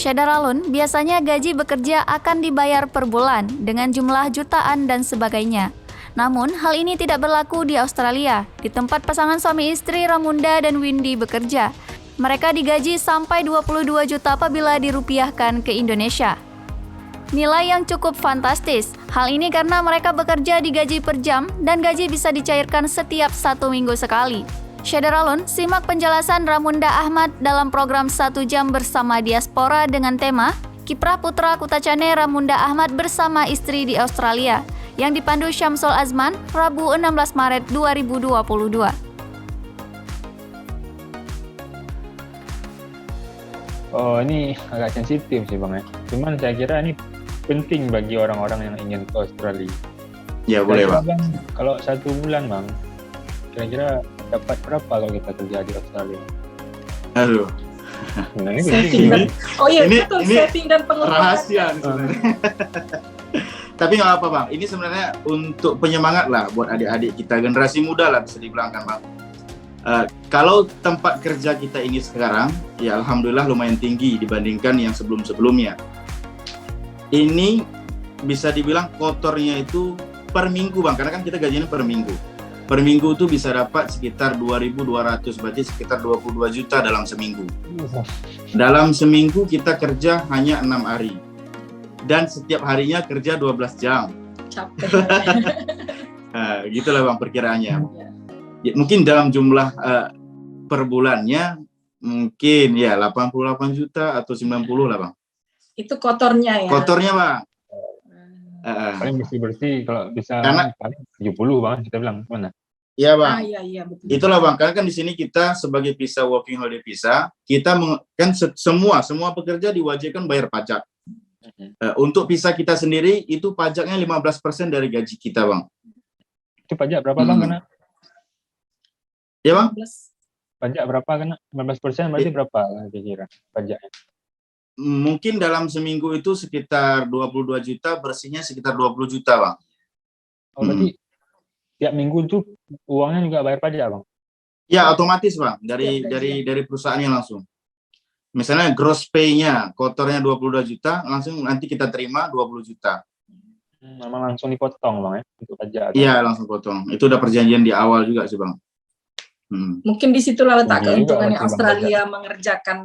Syadaralun, biasanya gaji bekerja akan dibayar per bulan dengan jumlah jutaan dan sebagainya. Namun, hal ini tidak berlaku di Australia, di tempat pasangan suami istri Ramunda dan Windy bekerja. Mereka digaji sampai 22 juta apabila dirupiahkan ke Indonesia. Nilai yang cukup fantastis. Hal ini karena mereka bekerja digaji per jam dan gaji bisa dicairkan setiap 1 minggu sekali. Syadaralun, simak penjelasan Ramunda Ahmad dalam program 1 jam bersama diaspora dengan tema Kiprah Putra Kutacane Ramunda Ahmad bersama istri di Australia yang dipandu Syamsul Azman, Rabu 16 Maret 2022. Oh, ini agak sensitif sih Bang ya. Cuman saya kira ini penting bagi orang-orang yang ingin ke Australia. Ya boleh Bang. Kalau 1 bulan Bang, kira-kira dapat berapa kalau kita kerja di Australia? Aduh. Nah, ini Setting dan, oh iya betul, ini setting dan pengeluaran. Rahasia sebenarnya. Tapi nggak apa Bang, ini sebenarnya untuk penyemangat lah buat adik-adik kita, generasi muda lah bisa dibilang kan Bang. Kalau tempat kerja kita ini sekarang, ya Alhamdulillah lumayan tinggi dibandingkan yang sebelum-sebelumnya. Ini bisa dibilang kotornya itu per minggu Bang, karena kan kita gajinya per minggu. Per minggu itu bisa dapat sekitar 2.200, berarti sekitar 22 juta dalam seminggu. Dalam seminggu kita kerja hanya 6 hari. Dan setiap harinya kerja 12 jam. Capek. Gitulah Bang perkiraannya. Ya, mungkin dalam jumlah per bulannya mungkin ya 88 juta atau 90 lah Bang. Itu kotornya ya. Kotornya Bang. paling bersih-bersih kalau bisa Karena, paling 70 Bang kita bilang mana? Iya Bang. Iya betul. Itulah Bang, karena kan di sini kita sebagai visa working holiday visa, kita kan semua pekerja diwajibkan bayar pajak. Untuk visa kita sendiri itu pajaknya 15% dari gaji kita Bang. Itu pajak berapa Bang kena? Ya Bang? Pajak berapa kena? 15% berarti berapa kira-kira pajaknya? Mungkin dalam seminggu itu sekitar 22 juta, bersihnya sekitar 20 juta Bang. Oh berarti tiap minggu itu uangnya juga bayar pajak Bang? Ya otomatis Bang, dari perusahaannya langsung. Misalnya gross pay-nya, kotornya 22 juta, langsung nanti kita terima 20 juta. Memang langsung dipotong Bang ya, untuk pajak? Iya langsung potong, itu udah perjanjian di awal juga sih Bang. Mungkin disitulah letak keuntungannya juga, Australia mengerjakan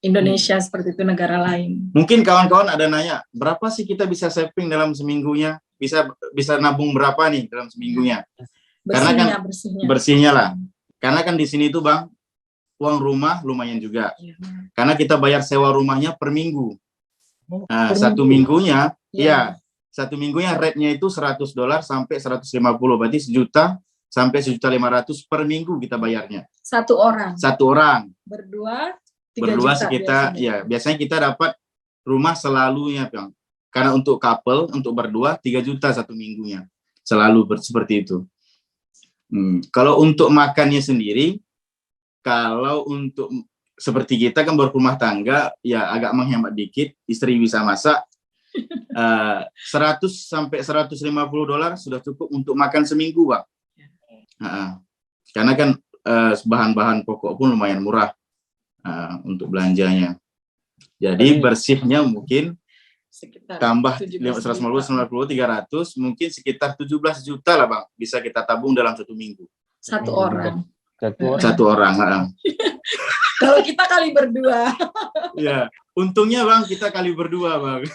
Indonesia seperti itu negara lain. Mungkin kawan-kawan ada nanya, berapa sih kita bisa saving dalam seminggunya? Bisa nabung berapa nih dalam seminggunya? Karena kan bersihnya lah. Karena kan di sini tuh Bang, uang rumah lumayan juga. Karena kita bayar sewa rumahnya per minggu. Nah, satu minggunya rate-nya itu $100 sampai 150, berarti 1 juta sampai 1.500.000 per minggu kita bayarnya. Satu orang. Berdua 3 juta sekitar biasanya kita dapat rumah selalunya Bang. Karena untuk couple, untuk berdua 3 juta 1 minggunya. Selalu seperti itu. Kalau untuk makannya sendiri, kalau untuk seperti kita kan berumah tangga, ya agak menghemat dikit, istri bisa masak, 100 sampai $150 sudah cukup untuk makan seminggu Bang. Karena kan bahan-bahan pokok pun lumayan murah untuk belanjanya. Jadi bersihnya mungkin sekitar tambah 150, 90, 300, mungkin sekitar 17 juta lah Bang, bisa kita tabung dalam 1 minggu. Satu orang. Kalau kita kali berdua. Ya, untungnya Bang kita kali berdua Bang.